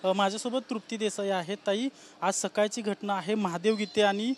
माझ्यासोबत तृप्ती देसाई आहे. ताई, आज सकाळची घटना आहे. महादेव गीते आणि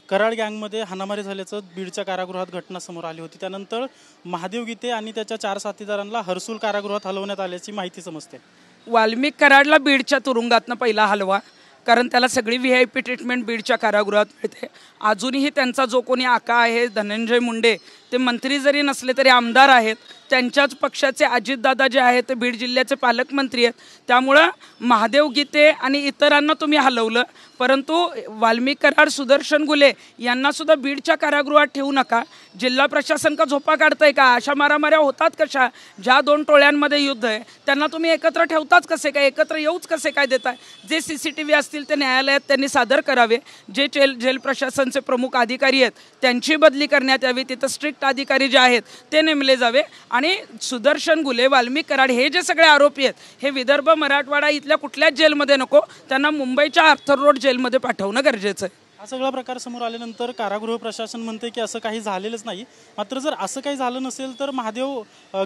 कराड गँगमध्ये हाणामारी झाल्याचं बीडच्या कारागृहात घटना समोर आली होती. त्यानंतर महादेव गीते आणि त्याच्या 4 साथीदारांना हर्सूल कारागृहात हलवण्यात आल्याची माहिती समजते. वाल्मिक कराडला बीडच्या तुरुंगातनं पहिला हलवा, कारण त्याला सगळी VIP ट्रीटमेंट बीडच्या कारागृहात मिळते. अजूनही त्यांचा जो कोणी आका आहे धनंजय मुंडे, ते मंत्री जरी नसले तरी आमदार आहेत. त्यांच्याच पक्षाचे अजितदादा जे आहेत ते बीड जिल्ह्याचे पालकमंत्री आहेत. त्यामुळं महादेव गीते आणि इतरांना तुम्ही हलवलं, परंतु वाल्मिक कराड, सुदर्शन गुले यांना सुद्धा बीडच्या कारागृहात ठेवू नका. जिल्हा प्रशासन का झोपा काढतंय का? अशा मारामाऱ्या होतात कशा? ज्या 2 टोळ्यांमध्ये युद्ध आहे त्यांना तुम्ही एकत्र ठेवताच कसे काय? एकत्र येऊच कसे काय देताय? जे CCTV असतील ते न्यायालयात त्यांनी सादर करावे. जे जेल प्रशासनचे प्रमुख अधिकारी आहेत त्यांची बदली करण्यात यावी. तिथं स्ट्रिक्ट अधिकारी जे आहेत ते नेमले जावे. आणि सुदर्शन गुले, वाल्मिक कराड हे जे सगळे आरोपी आहेत हे विदर्भ, मराठवाडा इथल्या कुठल्याच जेलमध्ये नको, त्यांना मुंबईच्या आर्थर रोड जेलमध्ये पाठवणं गरजेचं आहे. हा सगळा प्रकार समोर आल्यानंतर कारागृह प्रशासन म्हणते की असं काही झालेलंच नाही. मात्र जर असं काही झालं नसेल तर महादेव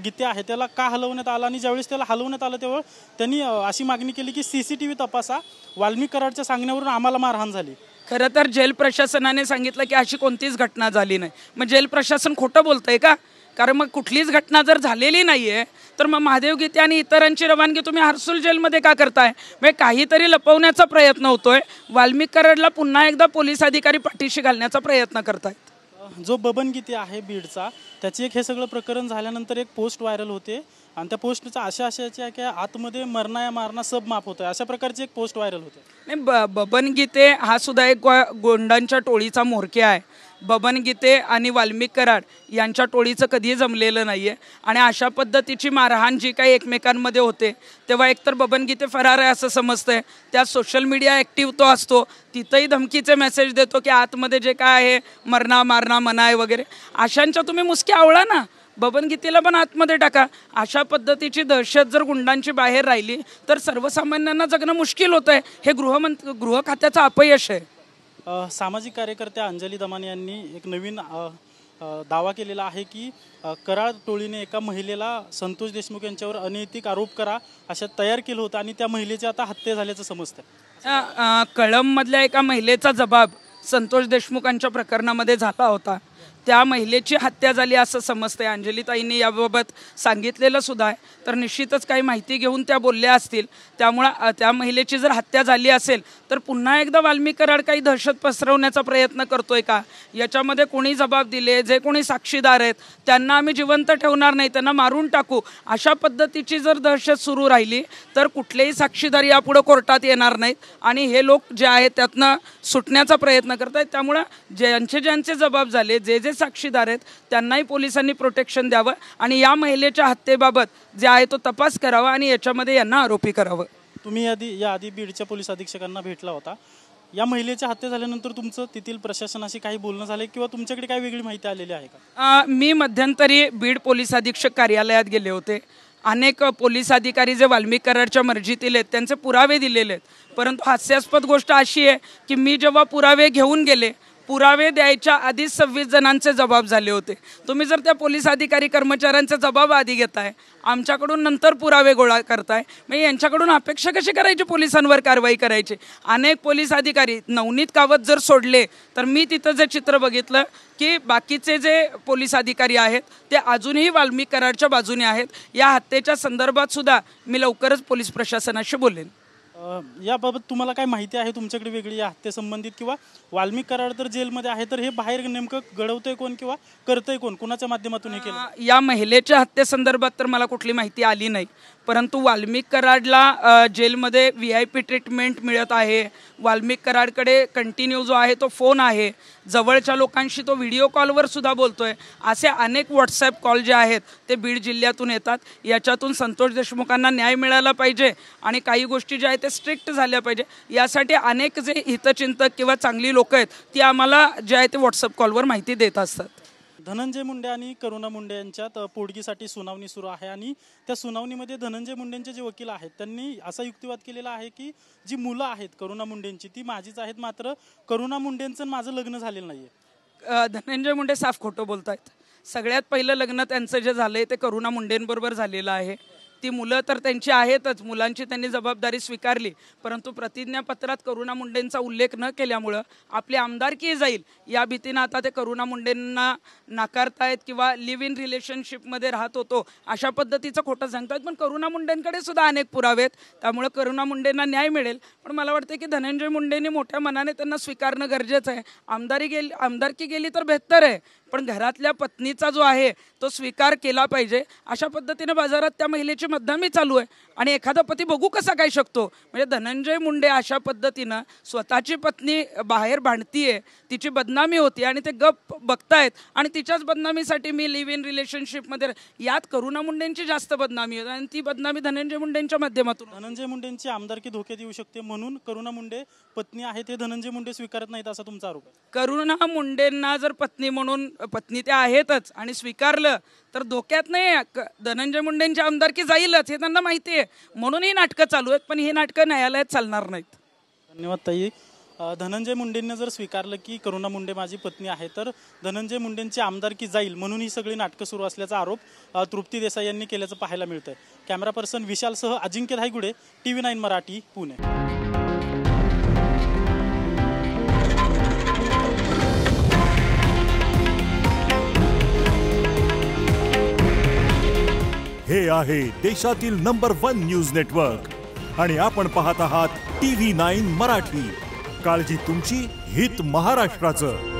गीते आहे त्याला का हलवण्यात आलं? आणि ज्यावेळेस त्याला हलवण्यात आलं तेव्हा त्यांनी अशी मागणी केली की CCTV तपासा, वाल्मिक कराडच्या सांगण्यावरून आम्हाला मारहाण झाली. खरं तर जेल प्रशासनाने सांगितलं की अशी कोणतीच घटना झाली नाही. मग जेल प्रशासन खोटं बोलतंय का? कारण मग कुठलीच घटना जर झालेली नाही आहे तर मग महादेव गीते आणि इतरांची रवानगी तुम्ही हर्सूल जेलमध्ये का करताय? म्हणजे काहीतरी लपवण्याचा प्रयत्न होतोय. वाल्मिक कराडला पुन्हा एकदा पोलीस अधिकारी पाठीशी घालण्याचा प्रयत्न करतायत. जो बबन गीते आहे बीडचा, त्याची एक हे सगळं प्रकरण झाल्यानंतर एक पोस्ट व्हायरल होते आणि त्या पोस्टचा आशयाची आहे की आतमध्ये मरणा या मारणा सब माफ होतोय, अशा प्रकारची एक पोस्ट व्हायरल होते. नाही, बबन गीते हा सुद्धा एक गोंडांच्या टोळीचा म्होरक्या आहे. बबन गीते आणि वाल्मिक कराड यांच्या टोळीचं कधीही जमलेलं नाही आहे. आणि अशा पद्धतीची मारहाण जी काही एकमेकांमध्ये होते तेव्हा एकतर बबन गीते फरार आहे असं समजतंय. त्या सोशल मीडिया ॲक्टिव्ह तो असतो, तिथंही धमकीचे मेसेज देतो की आतमध्ये जे काय आहे मरणा मारणा मनाय वगैरे. अशांच्या तुम्ही मुसक्या आवळा ना, बबन गीतेला पण आतमध्ये टाका. अशा पद्धतीची दहशत जर गुंडांची बाहेर राहिली तर सर्वसामान्यांना जगणं मुश्किल होतं आहे. हे गृह खात्याचं अपयश आहे. सामाजिक कार्यकर्त्या अंजली दमाने यांनी एक नवीन दावा केलेला आहे की कराड टोळीने एका महिलेला संतोष देशमुख यांच्यावर अनैतिक आरोप करा अशा तयार केलं होतं आणि त्या महिलेची आता हत्या झाल्याचं समजतं. कळंबमधल्या एका महिलेचा जबाब संतोष देशमुखांच्या प्रकरणामध्ये झाला होता. त्या महिलेची हत्या झाली असं समजतंय. अंजलीताईंनी याबाबत सांगितलेलं सुद्धा आहे. तर निश्चितच काही माहिती घेऊन त्या बोलल्या असतील. त्यामुळं त्या महिलेची जर हत्या झाली असेल तर पुन्हा एकदा वाल्मिक कराड काही दहशत पसरवण्याचा प्रयत्न करतोय का? याच्यामध्ये कोणी जबाब दिले, जे कोणी साक्षीदार आहेत त्यांना आम्ही जिवंत ठेवणार नाही, त्यांना मारून टाकू, अशा पद्धतीची जर दहशत सुरू राहिली तर कुठलेही साक्षीदार यापुढं कोर्टात येणार नाहीत आणि हे लोक जे आहेत त्यातनं सुटण्याचा प्रयत्न करत आहेत. त्यामुळं ज्यांचे जबाब झाले, जे साक्षीदार आहेत त्यांनाही पोलिसांनी प्रोटेक्शन द्यावं आणि या महिलेच्या हत्येबाबत जे आहे तो तपास करावा आणि याच्यामध्ये यांना आरोपी करावं. तुम्ही याआधी बीडच्या पोलीस अधीक्षकांना भेटला होता. या महिलेच्या हत्या झाल्यानंतर तुमचं तेथील प्रशासनाशी काही बोलणं झालं किंवा तुमच्याकडे काही वेगळी माहिती आलेली आहे का? मी मध्यंतरी बीड पोलीस अधीक्षक कार्यालयात गेले होते. अनेक पोलीस अधिकारी जे वाल्मिक कराडच्या मर्जीतील आहेत त्यांचे पुरावे दिलेले आहेत. परंतु हास्यास्पद गोष्ट अशी आहे की मी जेव्हा पुरावे घेऊन गेले, पुरावे द्यायच्या आधीच 26 जणांचे जबाब झाले होते. तुम्ही जर त्या पोलीस अधिकारी कर्मचाऱ्यांचे जबाब आधी घेताय, आमच्याकडून नंतर पुरावे गोळा करताय, मग यांच्याकडून अपेक्षा कशी करायची पोलिसांवर कारवाई करायची? अनेक पोलीस अधिकारी, नवनीत कावत जर सोडले तर मी तिथं जे चित्र बघितलं की बाकीचे जे पोलीस अधिकारी आहेत ते अजूनही वाल्मिक कराडच्या बाजूने आहेत. या हत्येच्या संदर्भात सुद्धा मी लवकरच पोलीस प्रशासनाशी बोलेन. याबाबत तुम्हाला काय माहिती आहे तुमच्याकडे वेगळी या हत्येसंबंधित? किंवा वाल्मिक कराड तर जेलमध्ये आहे तर हे बाहेर नेमकं घडवतंय कोण किंवा करतंय कोण, कुणाच्या माध्यमातून हे केलं? या महिलेच्या हत्येसंदर्भात तर मला कुठली माहिती आली नाही. परंतु वाल्मिक कराडला जेलमध्ये VIP ट्रीटमेंट मिळत आहे. वाल्मिक कराडकडे कंटिन्यू जो आहे तो फोन आहे. जवळच्या लोकांशी तो व्हिडिओ कॉलवर सुद्धा बोलतोय. असे अनेक व्हॉट्सॲप कॉल जे आहेत ते बीड जिल्ह्यातून येतात. याच्यातून संतोष देशमुखांना न्याय मिळाला पाहिजे आणि काही गोष्टी ज्या आहेत ते स्ट्रिक्ट झाल्या पाहिजे. यासाठी अनेक जे हितचिंतक किंवा चांगली लोक आहेत ती आम्हाला जे आहे ते व्हॉट्सअप कॉलवर माहिती देत असतात. धनंजय मुंडे आणि करुणा मुंडे यांच्यात पोटगीसाठी सुनावणी सुरू आहे आणि त्या सुनावणीमध्ये धनंजय मुंडेंचे जे वकील आहेत त्यांनी असा युक्तिवाद केलेला आहे की जी मुलं आहेत करुणा मुंडेंची ती माझीच आहेत, मात्र करुणा मुंडेंचं माझं लग्न झालेलं नाही आहे. धनंजय मुंडे साफ खोटं बोलत आहेत. सगळ्यात पहिलं लग्न त्यांचं जे झालं आहे ते करुणा मुंडेंबरोबर झालेलं आहे. ती मुलं तर त्यांची आहेतच, मुलांची त्यांनी जबाबदारी स्वीकारली, परंतु प्रतिज्ञापत्रात करुणा मुंडेंचा उल्लेख न केल्यामुळं आपली आमदारकी जाईल या भीतीनं आता ते करुणा मुंडेंना नाकारतायत किंवा लिव्ह इन रिलेशनशिपमध्ये राहत होतो अशा पद्धतीचं खोटं सांगतायत. पण करुणा मुंडेंकडे सुद्धा अनेक पुरावे आहेत, त्यामुळे करुणा मुंडेंना न्याय मिळेल. पण मला वाटतं की धनंजय मुंडेंनी मोठ्या मनाने त्यांना स्वीकारणं गरजेचं आहे. आमदारकी गेली तर बेहतर आहे, पण घरातल्या पत्नीचा जो आहे तो स्वीकार केला पाहिजे. अशा पद्धतीने बाजारात त्या महिलेची बदनामी चालू आहे आणि एखादा पती बघू कसा काय शकतो. म्हणजे धनंजय मुंडे अशा पद्धतीनं स्वतःची पत्नी बाहेर भांडतीये, तिची बदनामी होती आणि ते गप बघतायत आणि तिच्याच बदनामीसाठी मी लिव्ह इन रिलेशनशिपमध्ये, यात करुणा मुंडेंची जास्त बदनामी होती आणि ती बदनामी धनंजय मुंडेंच्या माध्यमातून. धनंजय मुंडेंची आमदारकी धोक्यात येऊ शकते म्हणून करुणा मुंडे पत्नी आहेत हे धनंजय मुंडे स्वीकारत नाहीत असा तुमचा आरोप आहे. करुणा मुंडेंना जर पत्नी म्हणून, पत्नी त्या आहेतच आणि स्वीकारलं तर धोक्यात नाही, धनंजय मुंडेंची आमदारकी जाईलच हे त्यांना माहिती आहे, म्हणून ही नाटकं चालू आहेत. पण ही नाटकं न्यायालयात चालणार नाहीत. धन्यवाद ताई. धनंजय मुंडेंनी जर स्वीकारलं की करुणा मुंडे माझी पत्नी आहे तर धनंजय मुंडेंची आमदारकी जाईल म्हणून ही सगळी नाटकं सुरू असल्याचा आरोप तृप्ती देसाई यांनी केल्याचं पाहायला मिळतंय. कॅमेरा पर्सन विशालसह अजिंक्य धायगुडे, TV9 मराठी, पुणे. हे आहे देशातील नंबर 1 न्यूज नेटवर्क आणि आपण पाहत आहात TV9 मराठी. काळजी तुमची, हित महाराष्ट्राचं.